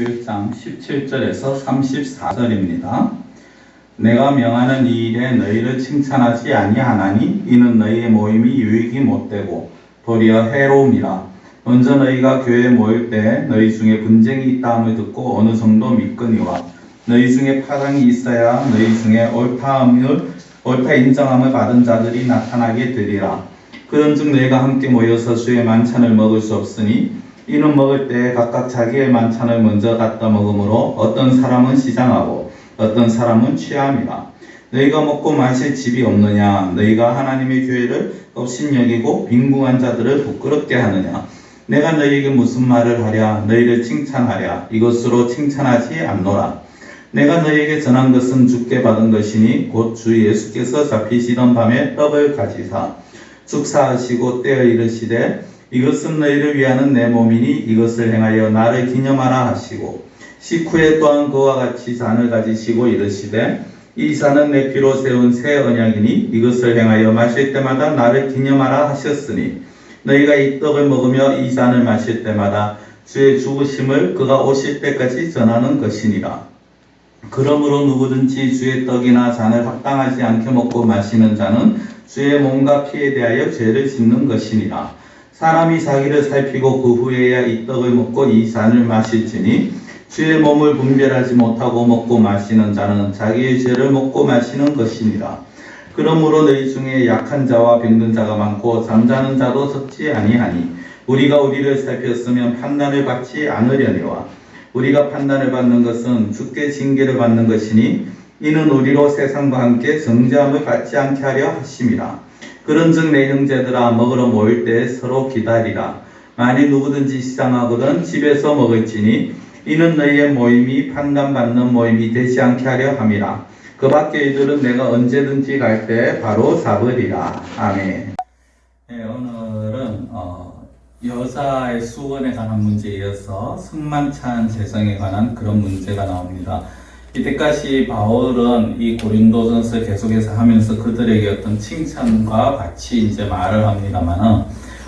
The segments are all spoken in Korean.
마태복음 11장 17절에서 34절입니다. 내가 명하는 이 일에 너희를 칭찬하지 아니하나니 이는 너희의 모임이 유익이 못되고 도리어 해로움이라. 먼저 너희가 교회에 모일 때 너희 중에 분쟁이 있다함을 듣고 어느 정도 믿거니와 너희 중에 파당이 있어야 너희 중에 옳다 인정함을 받은 자들이 나타나게 되리라. 그런즉 너희가 함께 모여서 주의 만찬을 먹을 수 없으니 이는 먹을 때 각각 자기의 만찬을 먼저 갖다 먹으므로 어떤 사람은 시장하고 어떤 사람은 취함이라. 너희가 먹고 마실 집이 없느냐? 너희가 하나님의 교회를 업신여기고 빈궁한 자들을 부끄럽게 하느냐? 내가 너희에게 무슨 말을 하랴? 너희를 칭찬하랴? 이것으로 칭찬하지 않노라. 내가 너희에게 전한 것은 주께 받은 것이니 곧 주 예수께서 잡히시던 밤에 떡을 가지사 축사하시고 떼어 이르시되 이것은 너희를 위하는 내 몸이니 이것을 행하여 나를 기념하라 하시고 식후에 또한 그와 같이 잔을 가지시고 이르시되 이 잔은 내 피로 세운 새 언약이니 이것을 행하여 마실 때마다 나를 기념하라 하셨으니 너희가 이 떡을 먹으며 이 잔을 마실 때마다 주의 죽으심을 그가 오실 때까지 전하는 것이니라. 그러므로 누구든지 주의 떡이나 잔을 합당하지 않게 먹고 마시는 자는 주의 몸과 피에 대하여 죄를 짓는 것이니라. 사람이 자기를 살피고 그 후에야 이 떡을 먹고 이 잔을 마실지니 주의 몸을 분별하지 못하고 먹고 마시는 자는 자기의 죄를 먹고 마시는 것이니라. 그러므로 너희 중에 약한 자와 병든 자가 많고 잠자는 자도 적지 아니하니 우리가 우리를 살폈으면 판단을 받지 않으려니와 우리가 판단을 받는 것은 주께 징계를 받는 것이니 이는 우리로 세상과 함께 정죄함을 받지 않게 하려 하심이라. 그런즉 내 형제들아 먹으러 모일 때 서로 기다리라. 만일 누구든지 시장하거든 집에서 먹을지니 이는 너희의 모임이 판단받는 모임이 되지 않게 하려 함이라. 그 밖에 이들은 내가 언제든지 갈 때 바로 잡으리라. 아멘. 네, 오늘은 여자의 수건에 관한 문제에 이어서 성만찬 제정에 관한 그런 문제가 나옵니다. 이때까지 바울은 이 고린도전서 계속해서 하면서 그들에게 어떤 칭찬과 같이 이제 말을 합니다만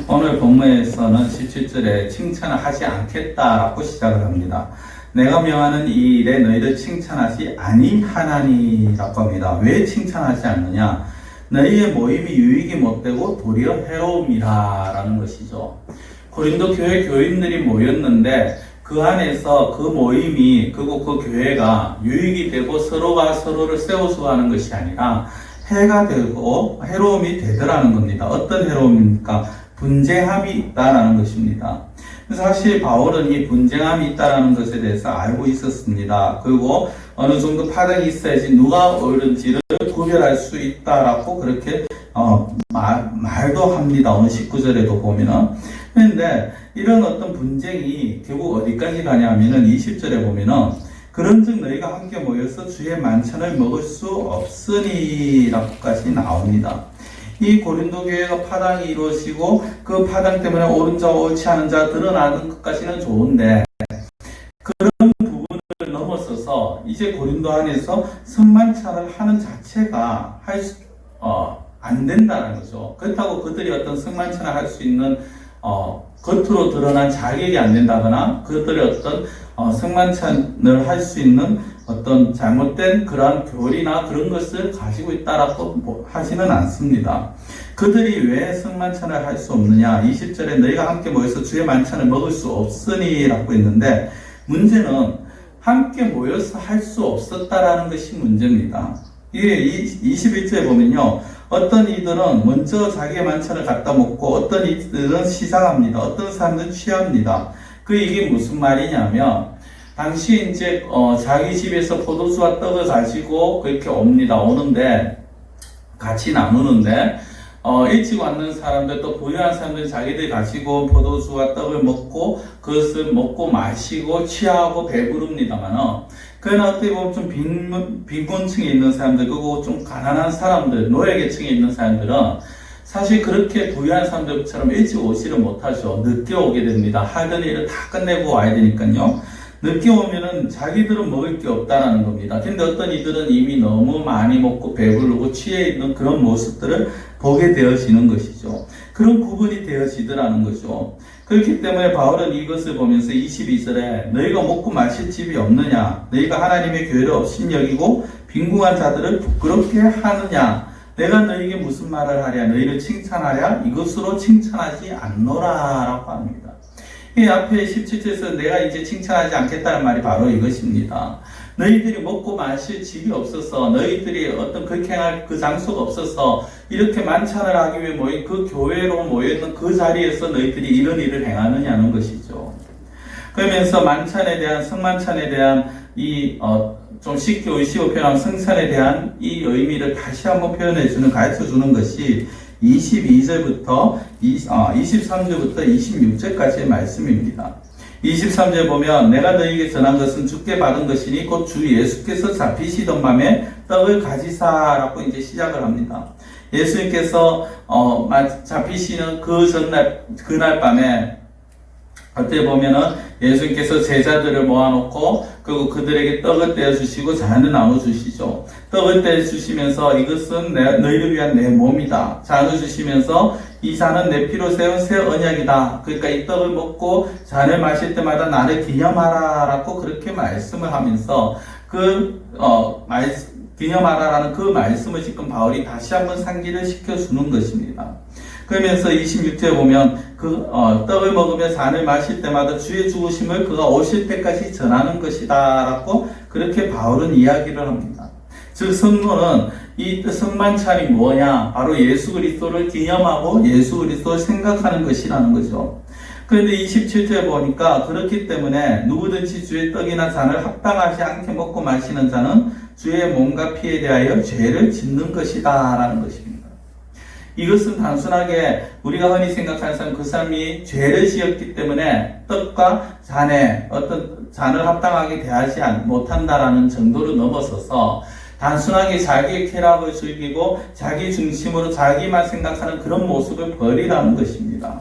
오늘 본문에서는 17절에 칭찬을 하지 않겠다라고 시작을 합니다. 내가 명하는 이 일에 너희를 칭찬하지 아니하나니라고 합니다. 왜 칭찬하지 않느냐? 너희의 모임이 유익이 못되고 도리어 해로움이라 라는 것이죠. 고린도 교회 교인들이 모였는데 그 안에서 그 모임이 그리고 그 교회가 유익이 되고 서로가 서로를 세워주가는 것이 아니라 해가 되고 해로움이 되더라는 겁니다. 어떤 해로움입니까? 분쟁함이 있다라는 것입니다. 사실 바울은 이 분쟁함이 있다라는 것에 대해서 알고 있었습니다. 그리고 어느 정도 파등이 있어야지 누가 옳은지를 구별할 수 있다라고 그렇게 말도 합니다. 오늘 19절에도 보면은. 그런데 이런 어떤 분쟁이 결국 어디까지 가냐면은 20절에 보면은 그런즉 너희가 함께 모여서 주의 만찬을 먹을 수 없으니 라고까지 나옵니다. 이 고린도 교회가 파당이 이루어지고 그 파당 때문에 옳은 자와 옳지 않은 자 드러나는 것까지는 좋은데 그런 부분을 넘어서서 이제 고린도 안에서 성만찬을 하는 자체가 안 된다는 거죠. 그렇다고 그들이 어떤 성만찬을 할 수 있는 겉으로 드러난 자격이 안 된다거나 그들이 어떤 성만찬을 할 수 있는 어떤 잘못된 그러한 교리나 그런 것을 가지고 있다라고 하지는 않습니다. 그들이 왜 성만찬을 할 수 없느냐? 20절에 너희가 함께 모여서 주의 만찬을 먹을 수 없으니 라고 했는데 문제는 함께 모여서 할 수 없었다라는 것이 문제입니다. 이게 21절에 보면요. 어떤 이들은 먼저 자기의 만찬을 갖다 먹고 어떤 이들은 시장합니다. 어떤 사람들은 취합니다. 이게 무슨 말이냐면 당시 이제 자기 집에서 포도주와 떡을 가지고 그렇게 오는데 같이 나누는데 일찍 왔는 사람들 또 부유한 사람들 자기들 가지고 포도주와 떡을 먹고 그것을 먹고 마시고 취하고 배부릅니다만 그러나 어떻게 보면 좀 빈곤층에 있는 사람들 그리고 좀 가난한 사람들 노예계층에 있는 사람들은 사실 그렇게 부유한 사람들처럼 일찍 오지를 못하죠. 늦게 오게 됩니다. 하던 일을 다 끝내고 와야 되니까요. 늦게 오면은 자기들은 먹을 게 없다라는 겁니다. 근데 어떤 이들은 이미 너무 많이 먹고 배부르고 취해 있는 그런 모습들을 보게 되어지는 것이죠. 그런 구분이 되어지더라는 거죠. 그렇기 때문에 바울은 이것을 보면서 22절에 너희가 먹고 마실 집이 없느냐? 너희가 하나님의 교회를 없인 여기고 빈궁한 자들을 부끄럽게 하느냐? 내가 너희에게 무슨 말을 하랴? 너희를 칭찬하랴? 이것으로 칭찬하지 않노라 라고 합니다. 이 앞에 17절에서 내가 이제 칭찬하지 않겠다는 말이 바로 이것입니다. 너희들이 먹고 마실 집이 없어서, 너희들이 어떤 그렇게 행할 그 장소가 없어서 이렇게 만찬을 하기 위해 모인 그 교회로 모여있는 그 자리에서 너희들이 이런 일을 행하느냐는 것이죠. 그러면서 만찬에 대한, 성만찬에 대한 좀 쉽게 의식어 표현한 성찬에 대한 이 의미를 다시 한번 표현해주는, 가르쳐주는 것이 23절부터 26절까지의 말씀입니다. 23절 보면 내가 너희에게 전한 것은 주께 받은 것이니 곧 주 예수께서 잡히시던 밤에 떡을 가지사라고 이제 시작을 합니다. 예수님께서 잡히시는 그 전날, 그날 밤에 그때 보면은 예수님께서 제자들을 모아놓고 그리고 그들에게 떡을 떼어주시고 잔을 나눠주시죠. 떡을 떼어주시면서 이것은 너희를 위한 내 몸이다. 잔을 주시면서 이 잔은 내 피로 세운 새 언약이다. 그러니까 이 떡을 먹고 잔을 마실 때마다 나를 기념하라 라고 그렇게 말씀을 하면서 기념하라라는 그 말씀을 지금 바울이 다시 한번 상기를 시켜주는 것입니다. 그러면서 26절에 보면 떡을 먹으며 잔을 마실 때마다 주의 죽으심을 그가 오실 때까지 전하는 것이다 라고 그렇게 바울은 이야기를 합니다. 즉 성도는 이 성만찬이 뭐냐? 바로 예수 그리스도를 기념하고 예수 그리스도를 생각하는 것이라는 거죠. 그런데 27절에 보니까 그렇기 때문에 누구든지 주의 떡이나 잔을 합당하지 않게 먹고 마시는 자는 주의 몸과 피에 대하여 죄를 짓는 것이다 라는 것입니다. 이것은 단순하게 우리가 흔히 생각하는 사람, 그 사람이 죄를 지었기 때문에 떡과 잔에 어떤 잔을 합당하게 대하지 못한다라는 정도로 넘어서서 단순하게 자기의 쾌락을 즐기고 자기 중심으로 자기만 생각하는 그런 모습을 버리라는 것입니다.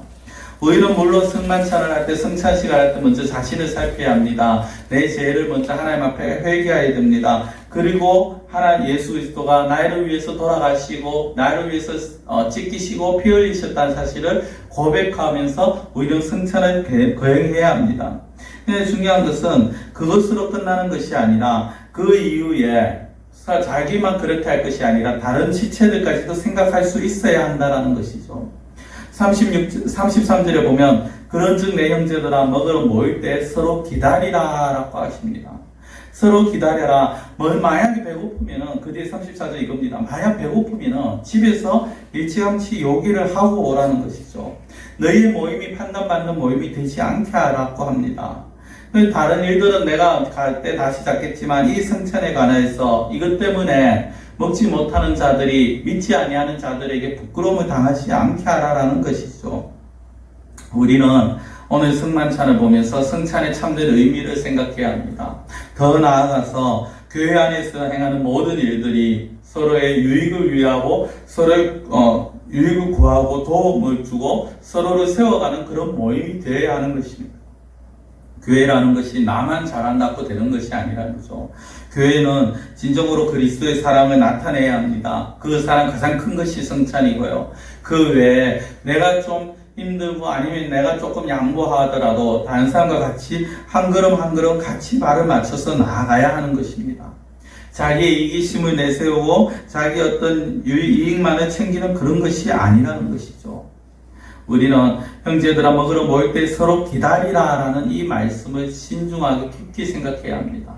우리는 물론 성만찬을 할 때, 성찬식을 할 때 먼저 자신을 살펴야 합니다. 내 죄를 먼저 하나님 앞에 회개해야 됩니다. 그리고 예수 그리스도가 나를 위해서 돌아가시고 나를 위해서 찢기시고 피 흘리셨다는 사실을 고백하면서 우리는 성찬을 거행해야 합니다. 근데 중요한 것은 그것으로 끝나는 것이 아니라 그 이후에 자기만 그렇게 할 것이 아니라 다른 지체들까지도 생각할 수 있어야 한다는 것이죠. 33절에 보면 그런즉 내 형제들아 먹으러 모일 때 서로 기다리라 라고 하십니다. 서로 기다려라. 만약에 배고프면은, 그 뒤에 34절 이겁니다. 만약 배고프면은 집에서 일찌감치 요기를 하고 오라는 것이죠. 너희의 모임이 판단받는 모임이 되지 않게 하라고 합니다. 다른 일들은 내가 갈 때 다시 잡겠지만 이 성찬에 관해서 이것 때문에 먹지 못하는 자들이 믿지 아니하는 자들에게 부끄러움을 당하지 않게 하라라는 것이죠. 우리는 오늘 성만찬을 보면서 성찬의 참된 의미를 생각해야 합니다. 더 나아가서 교회 안에서 행하는 모든 일들이 서로의 유익을 위하고 서로의 유익을 구하고 도움을 주고 서로를 세워가는 그런 모임이 되어야 하는 것입니다. 교회라는 것이 나만 잘한다고 되는 것이 아니라는 거죠. 교회는 진정으로 그리스도의 사랑을 나타내야 합니다. 그 사랑 가장 큰 것이 성찬이고요. 그 외에 내가 좀 힘들고 아니면 내가 조금 양보하더라도 다른 사람과 같이 한 걸음 한 걸음 같이 발을 맞춰서 나아가야 하는 것입니다. 자기의 이기심을 내세우고 자기 어떤 이익만을 챙기는 그런 것이 아니라는 것이죠. 우리는 형제들아 먹으러 모일 때 서로 기다리라 라는 이 말씀을 신중하게 깊이 생각해야 합니다.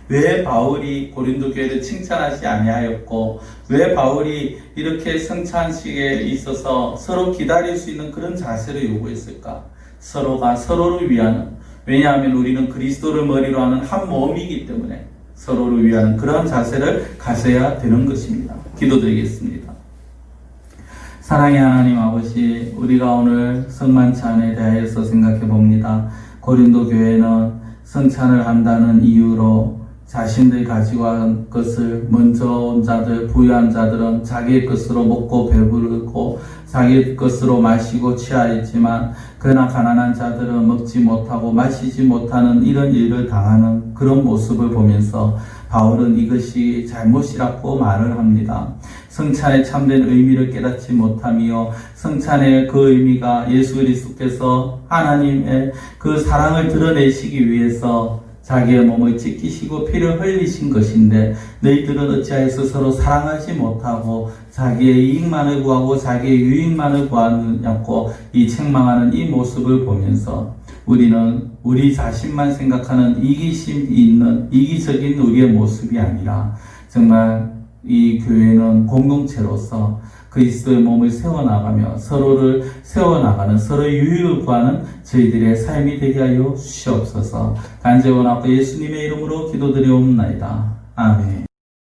왜 바울이 고린도 교회를 칭찬하지 아니하였고 왜 바울이 이렇게 성찬식에 있어서 서로 기다릴 수 있는 그런 자세를 요구했을까? 서로가 서로를 위하는, 왜냐하면 우리는 그리스도를 머리로 하는 한 몸이기 때문에 서로를 위하는 그러한 자세를 가져야 되는 것입니다. 기도드리겠습니다. 사랑의 하나님 아버지, 우리가 오늘 성만찬에 대해서 생각해 봅니다. 고린도 교회는 성찬을 한다는 이유로 자신들이 가지고 간 것을 먼저 온 자들, 부유한 자들은 자기의 것으로 먹고 배부르고 자기의 것으로 마시고 취하였지만 그러나 가난한 자들은 먹지 못하고 마시지 못하는 이런 일을 당하는 그런 모습을 보면서 바울은 이것이 잘못이라고 말을 합니다. 성찬의 참된 의미를 깨닫지 못하며 성찬의 그 의미가 예수 그리스도께서 하나님의 그 사랑을 드러내시기 위해서 자기의 몸을 찢기시고 피를 흘리신 것인데 너희들은 어찌하여서 서로 사랑하지 못하고 자기의 이익만을 구하고 자기의 유익만을 구하느냐고 이 책망하는 이 모습을 보면서 우리는 우리 자신만 생각하는 이기심 있는 이기적인 우리의 모습이 아니라 정말 이 교회는 공동체로서 그리스도의 몸을 세워나가며 서로를 세워나가는 서로의 유익을 구하는 저희들의 삶이 되게 하여 주시옵소서. 간절히 원하고 예수님의 이름으로 기도드리옵나이다. 아멘.